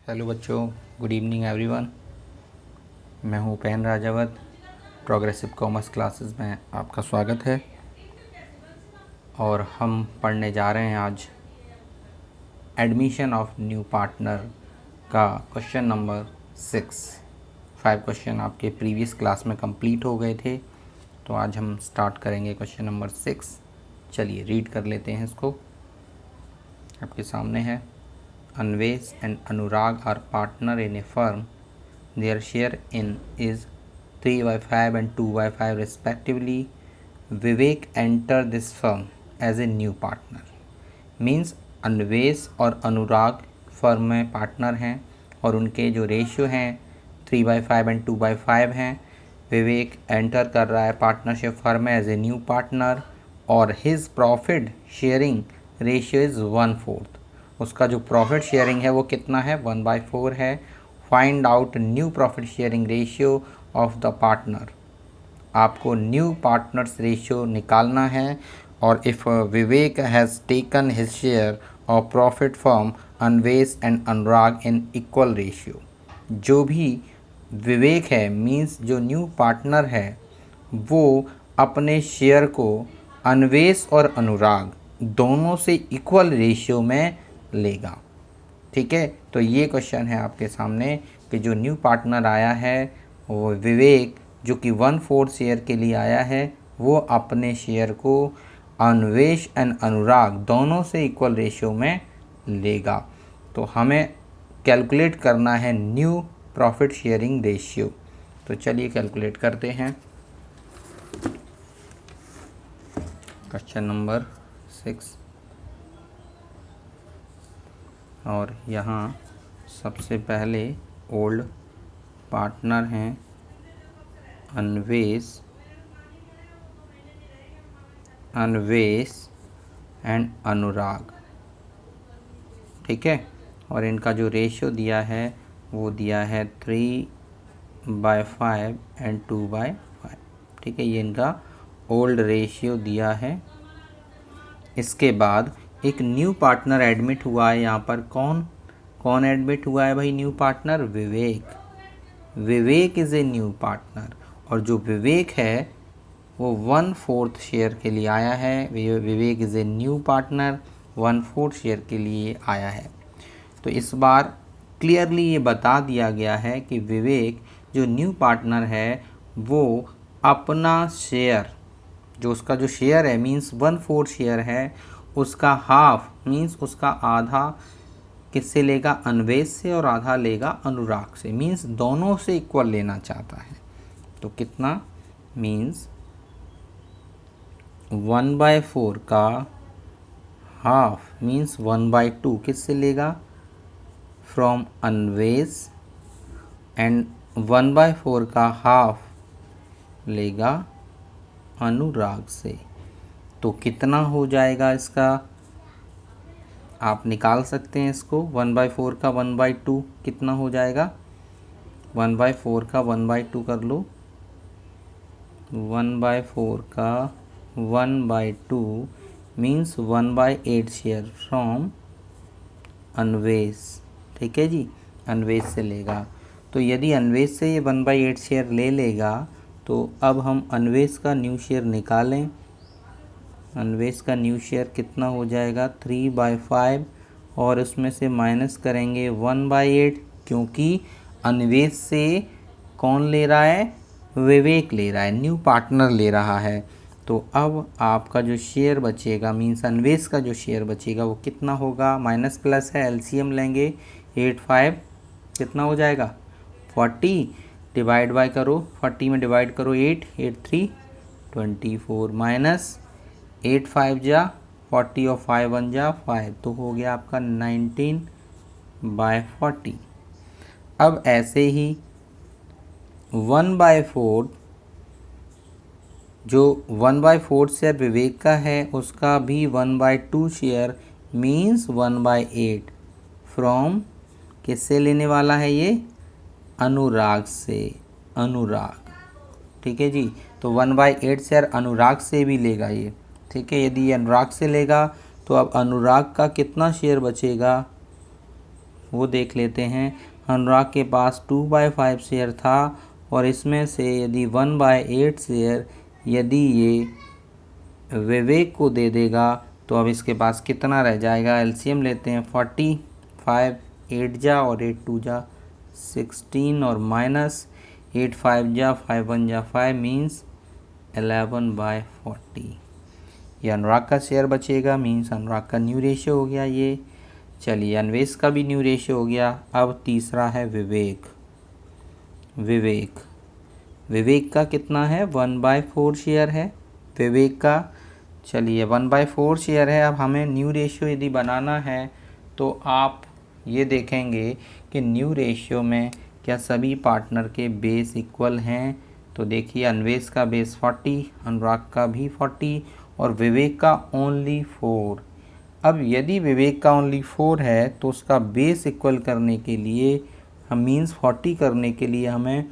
Hello बच्चों, good evening everyone. मैं हूं Upen Rajawat. Progressive commerce classes में आपका स्वागत है और हम पढ़ने जा रहे हैं आज एडमिशन ऑफ न्यू पार्टनर का क्वेश्चन नंबर 6। 5 क्वेश्चन आपके प्रीवियस क्लास में कंप्लीट हो गए थे, तो आज हम स्टार्ट करेंगे क्वेश्चन नंबर 6। चलिए रीड कर लेते हैं इसको। आपके सामने है, Anvesh and Anurag are partner in a firm. Their share in is 3/5 and 2/5 respectively. Vivek entered this firm as a new partner. Means Anvesh और अनुराग फर्म में पार्टनर हैं और उनके जो रेशियो हैं 3/5 एंड 2/5 हैं। विवेक एंटर कर रहा है पार्टनरशिप फर्म में एज ए न्यू पार्टनर और his profit sharing ratio is 1/4। उसका जो प्रॉफिट शेयरिंग है वो कितना है, 1/4 है। Find out new profit sharing ratio of the partner. आपको न्यू पार्टनर्स रेशियो निकालना है। और if Vivek has taken his share of profit from Anvesh and Anurag in equal ratio. जो भी विवेक है मीन्स जो न्यू पार्टनर है वो अपने शेयर को अन्वेश और अनुराग दोनों से इक्वल रेशियो में लेगा। ठीक है, तो ये क्वेश्चन है आपके सामने कि जो न्यू पार्टनर आया है वो विवेक, जो कि 1/4 शेयर के लिए आया है, वो अपने शेयर को अन्वेश एंड अनुराग दोनों से इक्वल रेशियो में लेगा। तो हमें कैलकुलेट करना है न्यू प्रॉफिट शेयरिंग रेशियो। तो चलिए कैलकुलेट करते हैं। क्वेश्चन नंबर 6 और यहाँ सबसे पहले ओल्ड पार्टनर हैं अन्वेश एंड अनुराग। ठीक है, और इनका जो रेशियो दिया है वो दिया है 3/5 एंड 2/5। ठीक है, ये इनका ओल्ड रेशियो दिया है। इसके बाद एक न्यू पार्टनर एडमिट हुआ है। यहाँ पर कौन एडमिट हुआ है भाई? New partner Vivek is a new partner. और जो विवेक है वो 1/4 शेयर के लिए आया है। Vivek is a new partner, 1/4 share के लिए आया है। तो इस बार क्लियरली ये बता दिया गया है कि विवेक जो न्यू पार्टनर है वो अपना शेयर, जो उसका जो शेयर है मीन्स 1/4 शेयर है, उसका हाफ मीन्स उसका आधा किससे लेगा? अन्वेश से, और आधा लेगा अनुराग से। मीन्स दोनों से इक्वल लेना चाहता है। तो कितना? मीन्स 1/4 का हाफ मीन्स 1/2 किससे लेगा? फ्रॉम अन्वेश। एंड 1/4 का हाफ लेगा अनुराग से। तो कितना हो जाएगा इसका? आप निकाल सकते हैं इसको। 1/4 का 1/2 कितना हो जाएगा? 1/4 का 1/2 कर लो। 1/4 का 1/2 मीन्स 1/8 शेयर फ्रॉम अन्वेश। ठीक है जी, अन्वेश से लेगा। तो यदि अन्वेश से ये 1/8 शेयर ले लेगा तो अब हम अन्वेश का न्यू शेयर निकालें। अन्वेश का न्यू शेयर कितना हो जाएगा? 3/5 और उसमें से माइनस करेंगे 1/8, क्योंकि अन्वेश से कौन ले रहा है? विवेक ले रहा है, न्यू पार्टनर ले रहा है। तो अब आपका जो शेयर बचेगा मीन्स अन्वेश का जो शेयर बचेगा वो कितना होगा? माइनस प्लस है, एलसीएम लेंगे। 8/5 कितना हो जाएगा? 40। डिवाइड बाय करो, 40 में डिवाइड करो 8, 8×3 24 माइनस 8×5 जा 40 और 5×1 जा 5, तो हो गया आपका 19/40। अब ऐसे ही 1/4, जो 1/4 शेयर विवेक का है उसका भी 1/2 शेयर मीन्स 1/8 फ्रॉम किससे लेने वाला है? ये अनुराग से। अनुराग, ठीक है जी। तो 1/8 शेयर अनुराग से भी लेगा ये। ठीक है, यदि ये अनुराग से लेगा तो अब अनुराग का कितना शेयर बचेगा? वो देख लेते हैं। अनुराग के पास 2/5 शेयर था और इसमें से यदि 1/8 शेयर यदि ये विवेक को दे देगा तो अब इसके पास कितना रह जाएगा। एलसीएम लेते हैं 45 8 जा और 8 2 जा 16 और माइनस 8 5 जा 5 1 जा 5 मीन्स 11/40। ये अनुराग का शेयर बचेगा मीन्स अनुराग का न्यू रेशियो हो गया ये। चलिए अन्वेष का भी न्यू रेशियो हो गया। अब तीसरा है विवेक। विवेक का कितना है 1/4 शेयर है विवेक का। चलिए 1/4 शेयर है। अब हमें न्यू रेशियो यदि बनाना है तो आप ये देखेंगे कि न्यू रेशियो में क्या सभी पार्टनर के बेस इक्वल हैं। तो देखिए अन्वेष का बेस 40, अनुराग का भी 40 और विवेक का ओनली 4। अब यदि विवेक का ओनली 4 है तो उसका बेस इक्वल करने के लिए हम मीन्स 40 करने के लिए हमें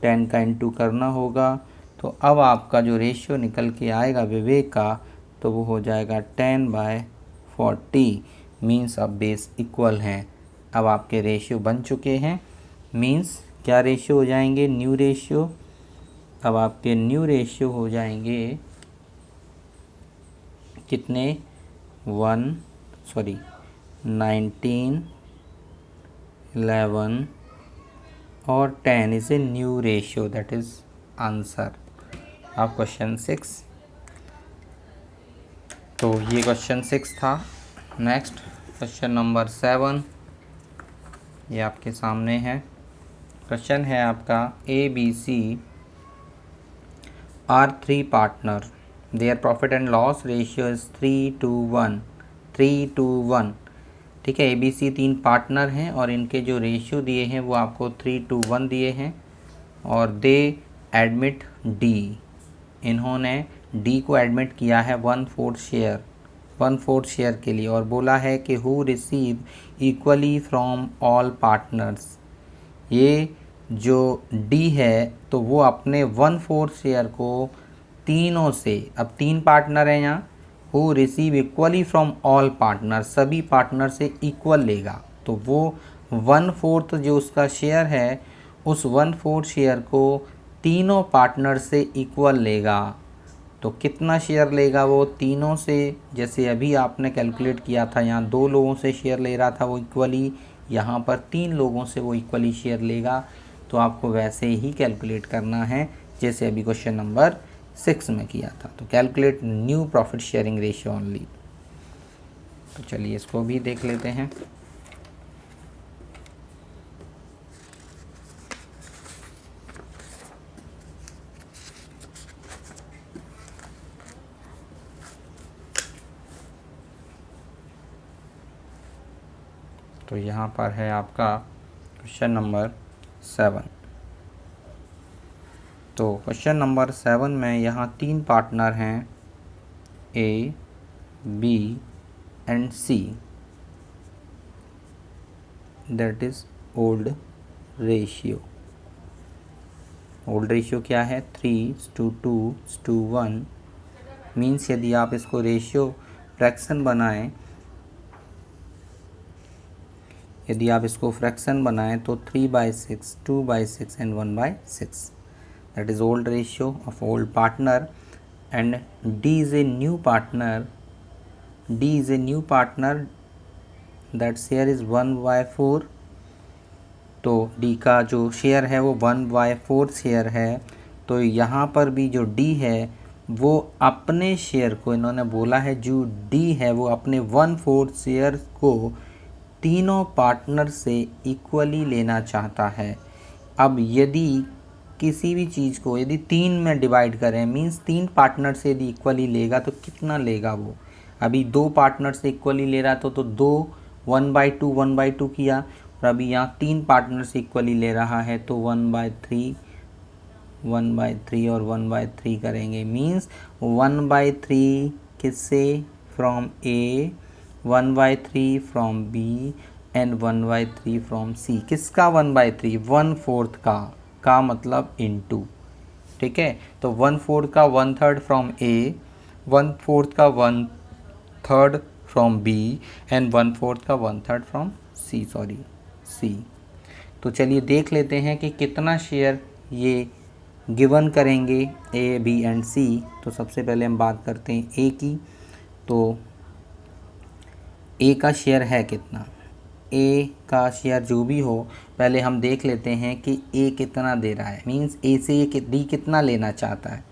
10 का इंटू करना होगा। तो अब आपका जो रेशियो निकल के आएगा विवेक का तो वो हो जाएगा 10/40 मीन्स अब बेस इक्वल हैं। अब आपके रेशियो बन चुके हैं मीन्स क्या रेशियो हो जाएंगे न्यू रेशियो। अब आपके न्यू रेशियो हो जाएंगे कितने 19 11 और 10 is a new ratio that is answer of question 6। तो ये क्वेश्चन 6 था। नेक्स्ट क्वेश्चन नंबर 7 ये आपके सामने है। क्वेश्चन है आपका ABC are 3 partner, their profit and loss ratio is 3:1। ठीक है ABC 3 पार्टनर हैं और इनके जो रेशियो दिए हैं वो आपको 3:1 दिए हैं और दे एडमिट डी, इन्होंने डी को एडमिट किया है 1/4 शेयर के लिए और बोला है कि who receive equally from all partners. ये जो डी है तो वो अपने 1/4 शेयर को तीनों से, अब 3 पार्टनर हैं यहाँ, who receive equally from all partner, सभी पार्टनर से इक्वल लेगा तो वो 1/4 जो उसका शेयर है उस 1/4 शेयर को तीनों पार्टनर से इक्वल लेगा। तो कितना शेयर लेगा वो तीनों से, जैसे अभी आपने कैलकुलेट किया था यहाँ 2 लोगों से शेयर ले रहा था वो इक्वली, यहाँ पर 3 लोगों से वो इक्वली शेयर लेगा। तो आपको वैसे ही कैलकुलेट करना है जैसे अभी क्वेश्चन नंबर 6 में किया था। तो calculate new profit sharing ratio only. तो चलिए इसको भी देख लेते हैं। तो यहाँ पर है आपका क्वेश्चन नंबर 7। तो क्वेश्चन नंबर 7 में यहाँ 3 पार्टनर हैं A, B and C, that is old ratio. Old ratio क्या है 3:2:1 मीन्स यदि आप इसको रेशियो फ्रैक्शन बनाएं, यदि आप इसको फ्रैक्शन बनाएं तो 3/6, 2/6 and 1/6 that is old ratio of old partner and D is a new partner. D is a new partner that share is 1/4। तो D का जो शेयर है वो 1/4 शेयर है। तो यहाँ पर भी जो D है वो अपने शेयर को, इन्होंने बोला है जो D है वो अपने 1/4 शेयर को तीनों पार्टनर से इक्वली लेना चाहता है। अब यदि किसी भी चीज़ को यदि 3 में डिवाइड करें मींस 3 पार्टनर से यदि इक्वली लेगा तो कितना लेगा वो। अभी 2 पार्टनर से इक्वली ले रहा था तो 2 1/2 किया और अभी यहाँ 3 पार्टनर से इक्वली ले रहा है तो 1/3 और 1/3 करेंगे मींस 1/3 किससे from A, 1/3 from B and 1/3 from C। किसका 1/3 1/4 का मतलब इनटू। ठीक है तो 1/4 का 1/3 फ्रॉम A, 1/4 का 1/3 फ्रॉम B एंड 1/4 का 1/3 फ्रॉम C। Sorry C. तो चलिए देख लेते हैं कि कितना शेयर ये गिवन करेंगे ए, बी एंड सी। तो सबसे पहले हम बात करते हैं ए की। तो ए का शेयर है कितना, ए का शेयर जो भी हो पहले हम देख लेते हैं कि ए कितना दे रहा है, मींस ए से ये डी कितना लेना चाहता है।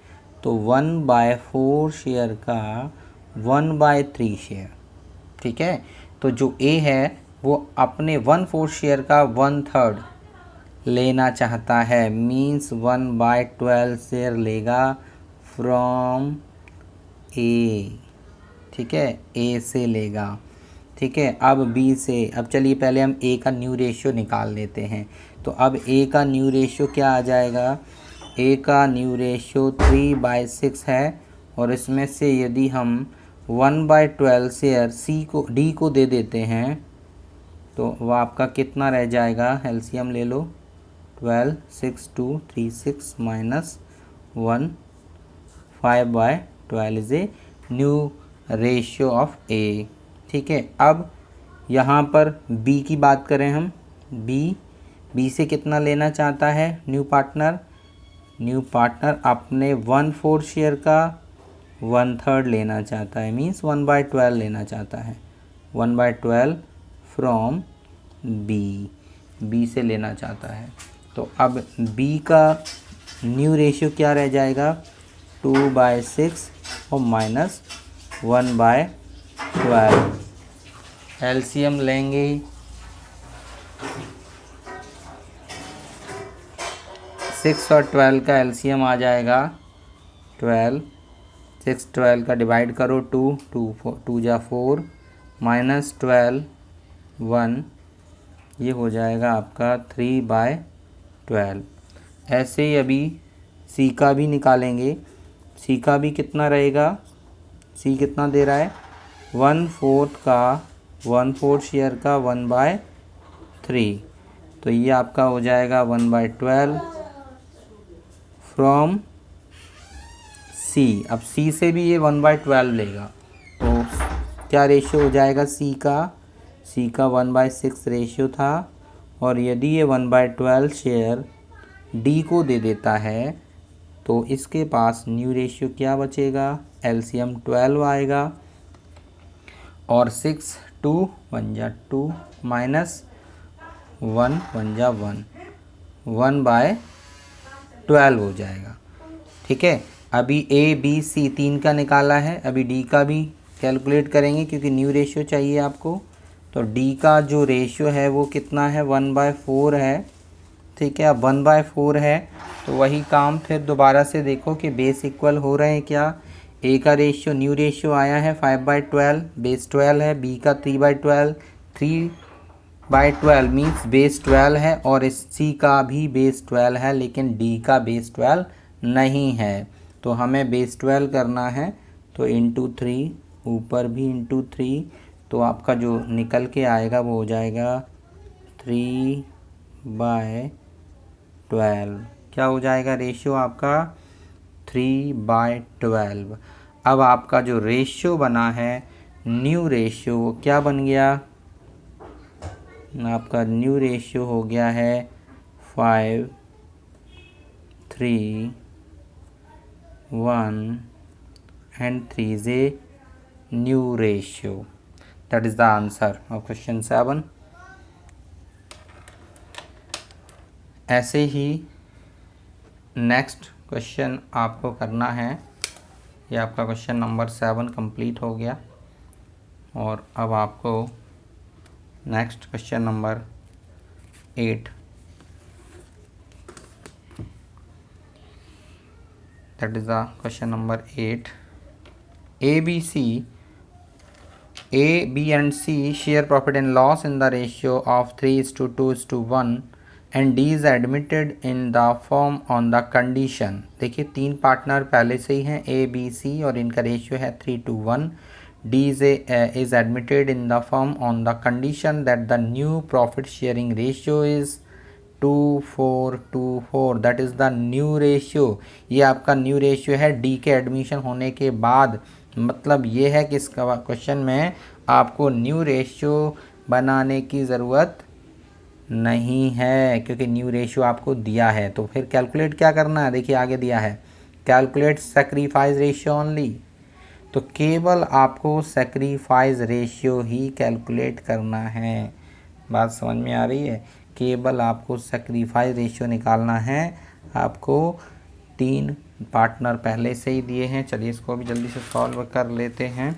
तो 1/4 शेयर का 1/3 शेयर, ठीक है। तो जो ए है वो अपने 1/4 शेयर का 1/3 लेना चाहता है, मींस 1/12 शेयर लेगा फ्रॉम ए, ठीक है, ए से लेगा, ठीक है। अब बी से, अब चलिए पहले हम ए का न्यू रेशियो निकाल लेते हैं। तो अब ए का न्यू रेशियो क्या आ जाएगा, ए का न्यू रेशियो 3/6 है, और इसमें से यदि हम 1/12 शेयर सी को, डी को दे देते हैं तो वह आपका कितना रह जाएगा, एलसीएम ले लो, 12, 6, 2, 3, 6 minus 1, 5/12 is a new ratio of A, ठीक है। अब यहाँ पर बी की बात करें हम, बी से कितना लेना चाहता है न्यू पार्टनर अपने 1/4 शेयर का 1/3 लेना चाहता है, मींस 1/12 लेना चाहता है, 1/12 फ्रॉम बी से लेना चाहता है। तो अब बी का न्यू रेशियो क्या रह जाएगा, 2/6 और माइनस 1/12। एलसीएम लेंगे, 6 और 12 का एलसीएम आ जाएगा 12, 6 12 का डिवाइड करो 2 जा 4 माइनस 12 1, ये हो जाएगा आपका 3/12। ऐसे ही अभी सी का भी निकालेंगे, सी का भी कितना रहेगा, सी कितना दे रहा है, 1/4 शेयर का 1/3, तो ये आपका हो जाएगा 1/12 फ्रॉम सी। अब सी से भी ये 1/12 लेगा, तो क्या रेशियो हो जाएगा सी का 1/6 रेशियो था, और यदि ये 1/12 शेयर डी को दे देता है तो इसके पास न्यू रेशियो क्या बचेगा, एलसीएम 12 आएगा, और 6 2 1 जा 2 माइनस 1 1 जा 1, 1/12 हो जाएगा, ठीक है। अभी ए बी सी 3 का निकाला है, अभी डी का भी कैलकुलेट करेंगे क्योंकि न्यू रेशियो चाहिए आपको। तो डी का जो रेशियो है वो कितना है, 1/4 है, ठीक है। अब 1/4 है तो वही काम फिर दोबारा से देखो कि बेस इक्वल हो रहे हैं क्या। ए का रेशियो न्यू रेशियो आया है 5/12, बेस 12 है, बी का 3/12, 3/12 मीन्स बेस 12 है, और इस सी का भी बेस 12 है, लेकिन डी का बेस 12 नहीं है। तो हमें बेस 12 करना है, तो इंटू 3, ऊपर भी इंटू 3, तो आपका जो निकल के आएगा वो हो जाएगा 3/12, क्या हो जाएगा रेशियो आपका 3/12। अब आपका जो रेशियो बना है न्यू रेशियो वो क्या बन गया, आपका न्यू रेशियो हो गया है 5 3 1 and 3 is a new ratio. That is the answer of question 7. ऐसे ही नेक्स्ट क्वेश्चन आपको करना है, ये आपका क्वेश्चन नंबर 7 कंप्लीट हो गया, और अब आपको next question number 8, that is the question number 8. A, B and C share profit and loss in the ratio of 3:2:1 and D is admitted in the firm on the condition। देखिए 3 partner पहले से ही हैं A, B, C और इनका ratio है 3:1। D is admitted in the firm on the condition that the new profit sharing ratio is 2:4:4, that is the new ratio. ये आपका new ratio है डी के एडमिशन होने के बाद। मतलब ये है कि इस क्वेश्चन में आपको न्यू रेशियो बनाने की ज़रूरत नहीं है, क्योंकि न्यू रेशियो आपको दिया है। तो फिर कैलकुलेट क्या करना है, देखिए आगे दिया है कैलकुलेट सेक्रीफाइस रेशियो ओनली। तो केवल आपको सेक्रीफाइस रेशियो ही कैलकुलेट करना है। बात समझ में आ रही है? केवल आपको सेक्रीफाइस रेशियो निकालना है। आपको 3 पार्टनर पहले से ही दिए हैं। चलिए इसको भी जल्दी से सॉल्व कर लेते हैं।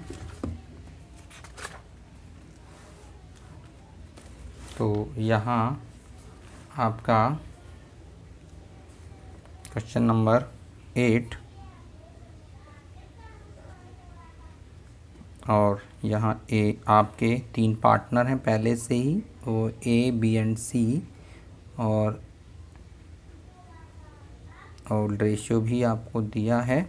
तो यहाँ आपका क्वेश्चन नंबर 8 और यहाँ ए आपके 3 पार्टनर हैं पहले से ही, वो ए बी एंड सी, और रेशियो भी आपको दिया है,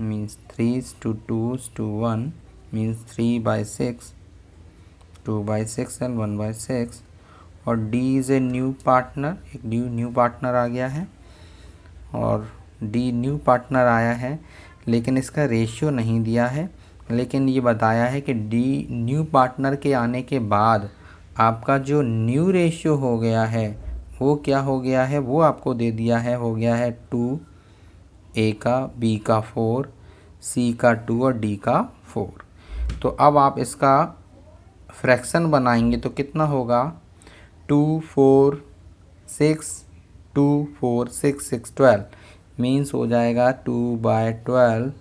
मीन्स 3:2:1 मीन्स 3/6, 2/6 एंड 1/6। और D is a new partner, एक न्यू पार्टनर आ गया है, और डी न्यू पार्टनर आया है, लेकिन इसका रेशियो नहीं दिया है। लेकिन ये बताया है कि डी न्यू पार्टनर के आने के बाद आपका जो न्यू रेशियो हो गया है वो क्या हो गया है, वो आपको दे दिया है, हो गया है 2, ए का, बी का 4, सी का 2 और डी का 4। तो अब आप इसका फ्रैक्शन बनाएंगे तो कितना होगा, 2 4 6 2 4 6 6 12 मीन्स हो जाएगा 2/12,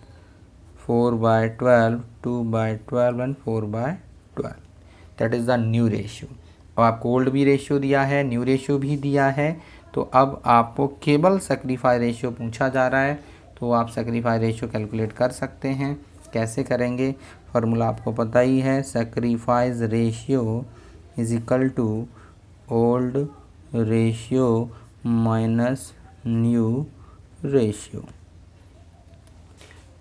4/12, 2/12 and 4/12। That is the new ratio. अब आपको ओल्ड भी रेशियो दिया है, न्यू रेशियो भी दिया है। तो अब आपको केवल सेक्रीफाइस रेशियो पूछा जा रहा है, तो आप सेक्रीफाइस रेशियो कैलकुलेट कर सकते हैं। कैसे करेंगे, फार्मूला आपको पता ही है, sacrifice ratio is equal to old ratio minus new ratio.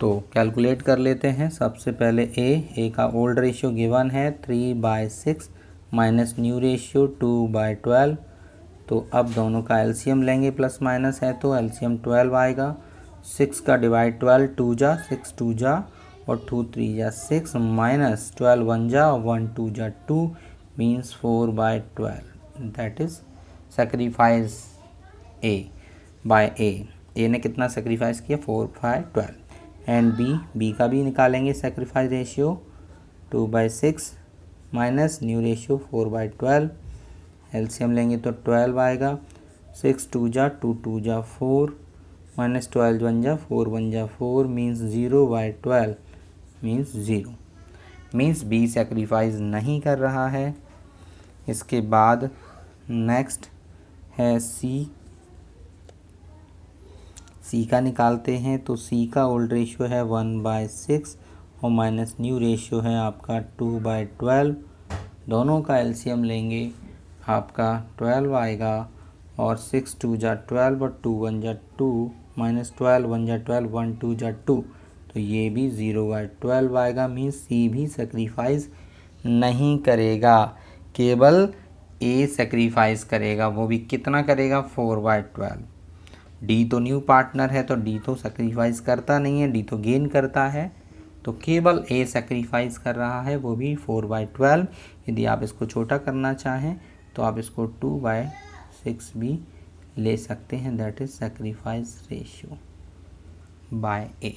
तो कैलकुलेट कर लेते हैं। सबसे पहले ए का ओल्ड रेशियो गिवन है 3/6 माइनस न्यू रेशियो 2/12। तो अब दोनों का एलसीएम लेंगे, प्लस माइनस है तो एलसीएम 12 आएगा। 6 का डिवाइड 12, 2 जा 6 2 जा और 2 3 जा 6 माइनस 12 1 जा 1 2 जा 2 means 4/12। That is sacrifice A by A ने कितना सेक्रीफाइस किया, 4/12। एंड बी का भी निकालेंगे sacrifice ratio, 2/6 minus new ratio 4/12। LCM लेंगे तो 12 आएगा। 6 2 जा 2 2 जा 4 माइनस 12 1 जा 4 1 जा 4 means 0/12 means 0, means B sacrifice नहीं कर रहा है। इसके बाद नेक्स्ट है सी का निकालते हैं। तो सी का ओल्ड रेशियो है 1/6 और माइनस न्यू रेशियो है आपका 2/12। दोनों का एलसीएम लेंगे, आपका 12 आएगा और 6 2 जा 12 और 2 1 जा 2 माइनस 12 1 जा 12 1 2 जा 2, तो ये भी 0/12 आएगा। मीन्स सी भी सेक्रीफाइस नहीं करेगा, केवल ए सेक्रीफाइस करेगा। वो भी कितना करेगा, 4/12। डी तो न्यू पार्टनर है तो डी तो सेक्रीफाइस करता नहीं है, डी तो गेन करता है। तो केवल ए सेक्रीफाइस कर रहा है, वो भी 4/12। यदि आप इसको छोटा करना चाहें तो आप इसको 2/6 भी ले सकते हैं। That is sacrifice ratio by A.